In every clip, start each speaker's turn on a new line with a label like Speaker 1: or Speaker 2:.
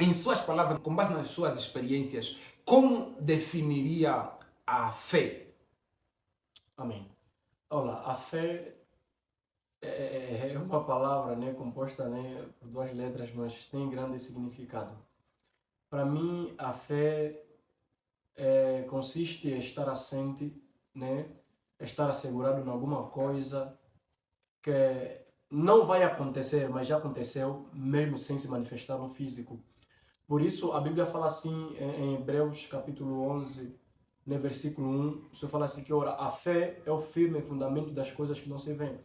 Speaker 1: em suas palavras, com base nas suas experiências, como definiria a fé?
Speaker 2: Amém. Olá, a fé é uma palavra, né, composta, né, por duas letras, mas tem grande significado. Para mim, a fé consiste em estar assente, né, estar assegurado em alguma coisa que não vai acontecer, mas já aconteceu, mesmo sem se manifestar no físico. Por isso, a Bíblia fala assim em Hebreus capítulo 11, no versículo 1, o Senhor fala assim que, ora, a fé é o firme fundamento das coisas que não se veem.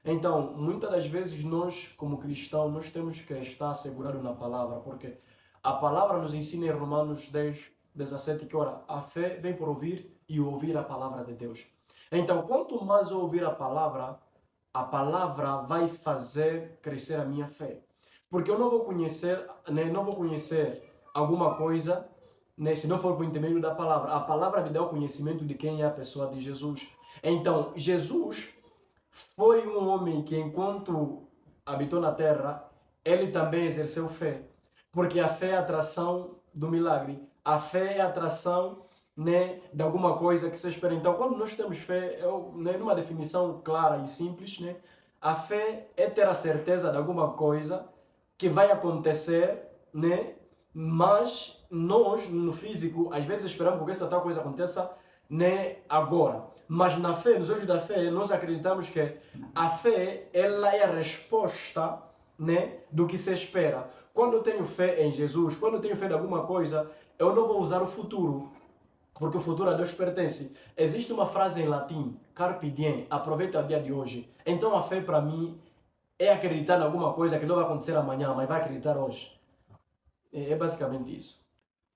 Speaker 2: Então, muitas das vezes nós, como cristãos, nós temos que estar assegurados na palavra, porque a palavra nos ensina em Romanos 10, 17, que, ora, a fé vem por ouvir e ouvir a palavra de Deus. Então, quanto mais eu ouvir a palavra vai fazer crescer a minha fé. Porque eu não vou conhecer, né, não vou conhecer alguma coisa, né, se não for por intermédio da palavra. A palavra me dá o conhecimento de quem é a pessoa de Jesus. Então, Jesus foi um homem que, enquanto habitou na terra, ele também exerceu fé. Porque a fé é a atração do milagre. A fé é a atração, né, de alguma coisa que se espera. Então, quando nós temos fé, né, numa definição clara e simples, né, a fé é ter a certeza de alguma coisa que vai acontecer, né, mas nós, no físico, às vezes esperamos que essa tal coisa aconteça, né, agora. Mas na fé, nos olhos da fé, nós acreditamos que a fé, ela é a resposta, né, do que se espera. Quando eu tenho fé em Jesus, quando eu tenho fé em alguma coisa, eu não vou usar o futuro, porque o futuro a Deus pertence. Existe uma frase em latim, carpe diem, aproveita o dia de hoje. Então a fé para mim é acreditar em alguma coisa que não vai acontecer amanhã, mas vai acreditar hoje. É basicamente isso.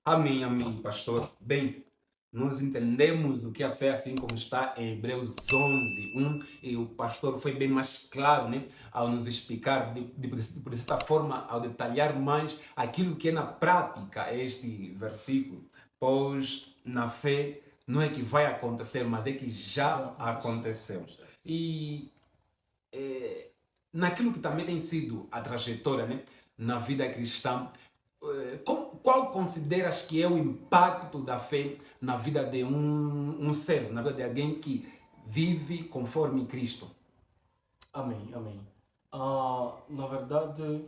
Speaker 1: Amém, amém, pastor. Bem, nós entendemos o que a fé, assim como está em Hebreus 11, 1, e o pastor foi bem mais claro, né, ao nos explicar, de certa forma, ao detalhar mais aquilo que é na prática este versículo, pois na fé não é que vai acontecer, mas é que
Speaker 2: Já
Speaker 1: já
Speaker 2: aconteceu.
Speaker 1: aconteceu. E naquilo que também tem sido a trajetória, né, na vida cristã, qual consideras que é o impacto da fé na vida de um servo, na vida de alguém que vive conforme Cristo?
Speaker 2: Amém, amém. Na verdade,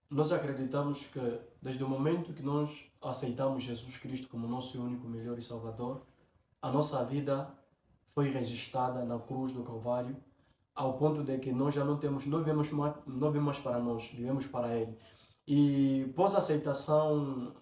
Speaker 2: nós acreditamos que desde o momento que nós aceitamos Jesus Cristo como nosso único, melhor e Salvador, a nossa vida foi registrada na cruz do Calvário, ao ponto de que nós já não temos, não vivemos para nós, vivemos para Ele. E pós a aceitação,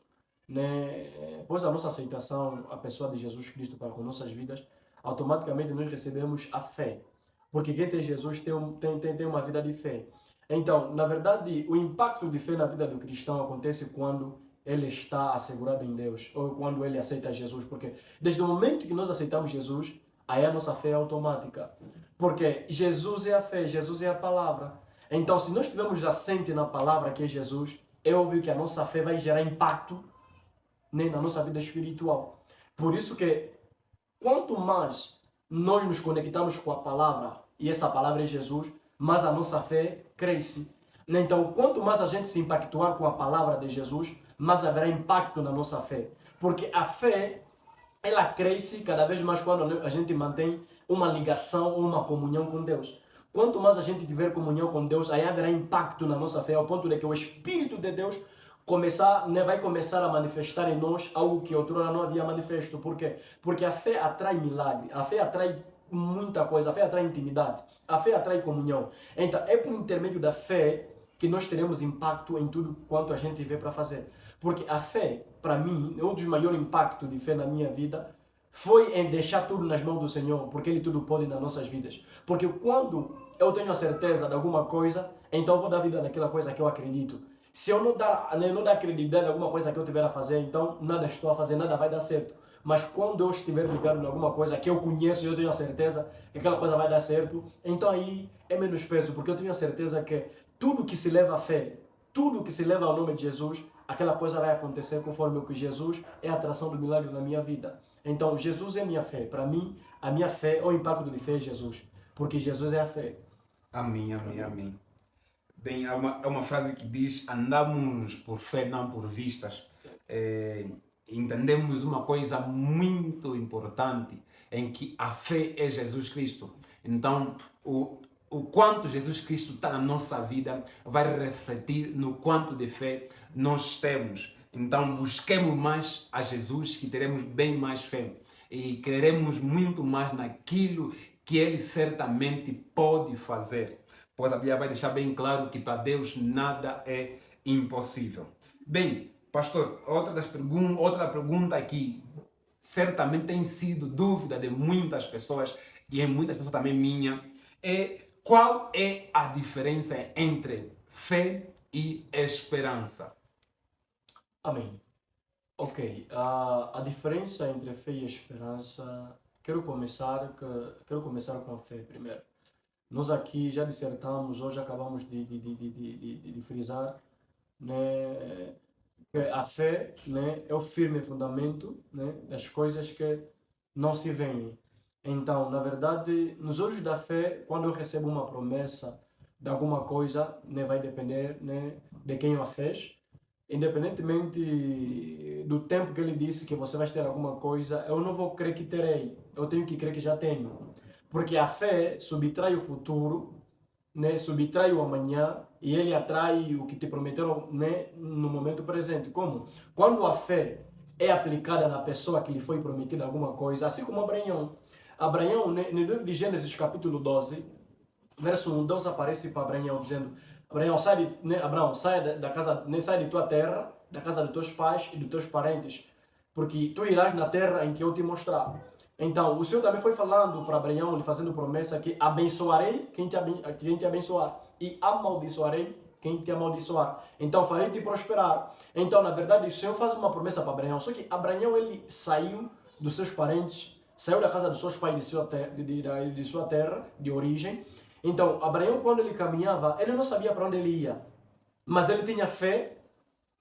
Speaker 2: né, pós a nossa aceitação, a pessoa de Jesus Cristo para com nossas vidas, automaticamente nós recebemos a fé. Porque quem tem Jesus tem uma vida de fé. Então, na verdade, o impacto de fé na vida do cristão acontece quando ele está assegurado em Deus, ou quando ele aceita Jesus. Porque desde o momento que nós aceitamos Jesus, aí a nossa fé é automática. Porque Jesus é a fé, Jesus é a palavra. Então, se nós estivermos assente na palavra que é Jesus, é óbvio que a nossa fé vai gerar impacto, né, na nossa vida espiritual. Por isso que quanto mais nós nos conectamos com a palavra, e essa palavra é Jesus, mais a nossa fé cresce. Então, quanto mais a gente se impactuar com a palavra de Jesus, mais haverá impacto na nossa fé. Porque a fé, ela cresce cada vez mais quando a gente mantém uma ligação, uma comunhão com Deus. Quanto mais a gente tiver comunhão com Deus, aí haverá impacto na nossa fé, ao ponto de que o Espírito de Deus vai começar a manifestar em nós algo que outrora não havia manifesto. Por quê? Porque a fé atrai milagre, a fé atrai muita coisa, a fé atrai intimidade, a fé atrai comunhão. Então, é por intermédio da fé que nós teremos impacto em tudo quanto a gente tiver para fazer. Porque a fé, para mim, um dos maiores impactos de fé na minha vida foi em deixar tudo nas mãos do Senhor, porque Ele tudo pode nas nossas vidas. Porque quando eu tenho a certeza de alguma coisa, então eu vou dar vida naquela coisa que eu acredito. Se eu não dar credibilidade em alguma coisa que eu tiver a fazer, então nada estou a fazer, nada vai dar certo. Mas quando eu estiver ligado em alguma coisa que eu conheço e eu tenho a certeza que aquela coisa vai dar certo, então aí é menos peso, porque eu tenho a certeza que tudo que se leva à fé, tudo que se leva ao nome de Jesus, aquela coisa vai acontecer conforme o que Jesus é a atração do milagre na minha vida. Então, Jesus é a minha fé. Para mim, a minha fé, o impacto de fé é Jesus. Porque Jesus é a fé.
Speaker 1: Amém, amém, amém. Bem, há uma frase que diz: andamos por fé, não por vistas. É, entendemos uma coisa muito importante, em que a fé é Jesus Cristo. Então, o quanto Jesus Cristo está na nossa vida vai refletir no quanto de fé nós temos. Então, busquemos mais a Jesus, que teremos bem mais fé. E queremos muito mais naquilo que Ele certamente pode fazer. Pois a Bíblia vai deixar bem claro que para Deus nada é impossível. Bem, pastor, outra pergunta aqui, certamente tem sido dúvida de muitas pessoas, e em muitas pessoas também minha, é qual é a diferença entre fé e esperança?
Speaker 2: Amém. Ok, a diferença entre fé e esperança, quero começar com a fé primeiro. Nós aqui já dissertamos, hoje acabamos de frisar, né, que a fé, né, é o firme fundamento, né, das coisas que não se veem. Então, na verdade, nos olhos da fé, quando eu recebo uma promessa de alguma coisa, né, vai depender, né, de quem a fez. Independentemente do tempo que ele disse que você vai ter alguma coisa, eu não vou crer que terei. Eu tenho que crer que já tenho. Porque a fé subtrai o futuro, né, subtrai o amanhã e ele atrai o que te prometeram, né, no momento presente. Como? Quando a fé é aplicada na pessoa que lhe foi prometida alguma coisa, assim como Abraão. Abraão, né, no livro de Gênesis capítulo 12, verso 1, Deus aparece para Abraão dizendo: Abraão, Abraão, sai da casa, né, sai de tua terra, da casa dos teus pais e dos teus parentes, porque tu irás na terra em que eu te mostrar. Então, o Senhor também foi falando para Abraão, lhe fazendo promessa que abençoarei quem te abençoar e amaldiçoarei quem te amaldiçoar. Então, farei-te prosperar. Então, na verdade, o Senhor faz uma promessa para Abraão. Só que Abraão, ele saiu dos seus parentes, saiu da casa dos seus pais, de sua terra, de origem. Então, Abraão, quando ele caminhava, ele não sabia para onde ele ia. Mas ele tinha fé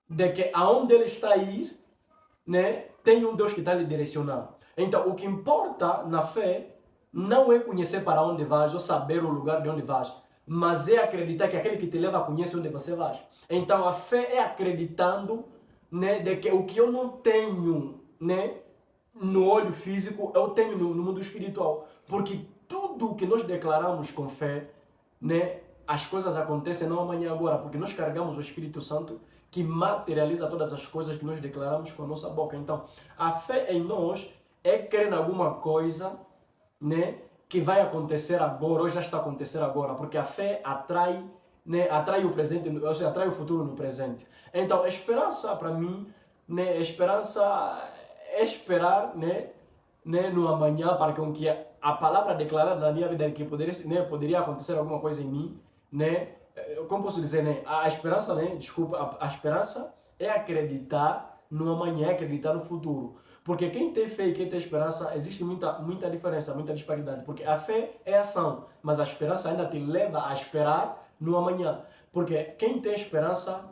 Speaker 2: de que aonde ele está a ir, né, tem um Deus que está lhe direcionando. Então, o que importa na fé não é conhecer para onde vais ou saber o lugar de onde vais, mas é acreditar que aquele que te leva conhece onde você vai. Então, a fé é acreditando, né, de que o que eu não tenho, né, no olho físico, eu tenho no mundo espiritual. Porque tudo que nós declaramos com fé, né, as coisas acontecem não amanhã agora, porque nós carregamos o Espírito Santo que materializa todas as coisas que nós declaramos com a nossa boca. Então, a fé em nós é crer em alguma coisa, né, que vai acontecer agora, ou já está acontecendo agora, porque a fé atrai, né, atrai o presente, ou seja, atrai o futuro no presente. Então, a esperança para mim, né, a esperança é esperar, né, no amanhã para que a palavra declarada na minha vida que poderia acontecer alguma coisa em mim, né, como posso dizer, né, a esperança, né, desculpa, a esperança é acreditar no amanhã, é acreditar no futuro. Porque quem tem fé e quem tem esperança, existe muita diferença, muita disparidade. Porque a fé é ação, mas a esperança ainda te leva a esperar no amanhã. Porque quem tem esperança,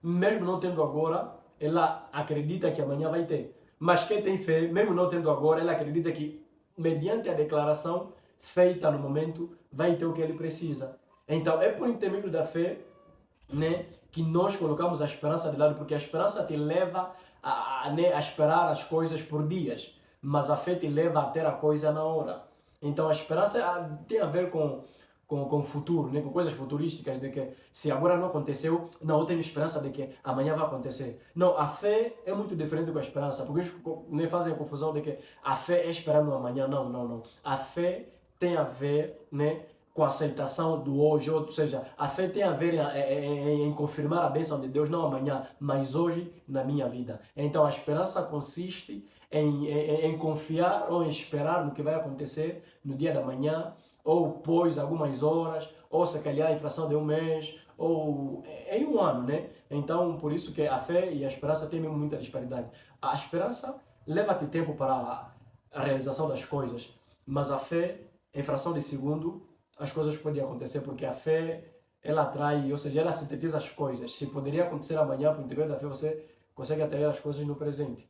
Speaker 2: mesmo não tendo agora, ela acredita que amanhã vai ter. Mas quem tem fé, mesmo não tendo agora, ela acredita que, mediante a declaração feita no momento, vai ter o que ele precisa. Então, é por intermédio da fé, né, que nós colocamos a esperança de lado, porque a esperança te leva né, a esperar as coisas por dias, mas a fé te leva a ter a coisa na hora. Então, a esperança tem a ver com o futuro, né, com coisas futurísticas, de que se agora não aconteceu, não, eu tenho esperança de que amanhã vai acontecer. Não, a fé é muito diferente com a esperança, porque eles, né, fazem a confusão de que a fé é esperar no amanhã. Não, não, não. A fé tem a ver, né, com a aceitação do hoje, ou seja, a fé tem a ver em confirmar a bênção de Deus, não amanhã, mas hoje na minha vida. Então a esperança consiste em confiar ou em esperar no que vai acontecer no dia da manhã, ou pós algumas horas, ou se calhar em fração de um mês, ou em um ano, né? Então, por isso que a fé e a esperança têm muita disparidade. A esperança leva-te tempo para a realização das coisas, mas a fé, em fração de segundo, as coisas podem acontecer, porque a fé, ela atrai, ou seja, ela sintetiza as coisas. Se poderia acontecer amanhã, por intermédio da fé, você consegue atrair as coisas no presente.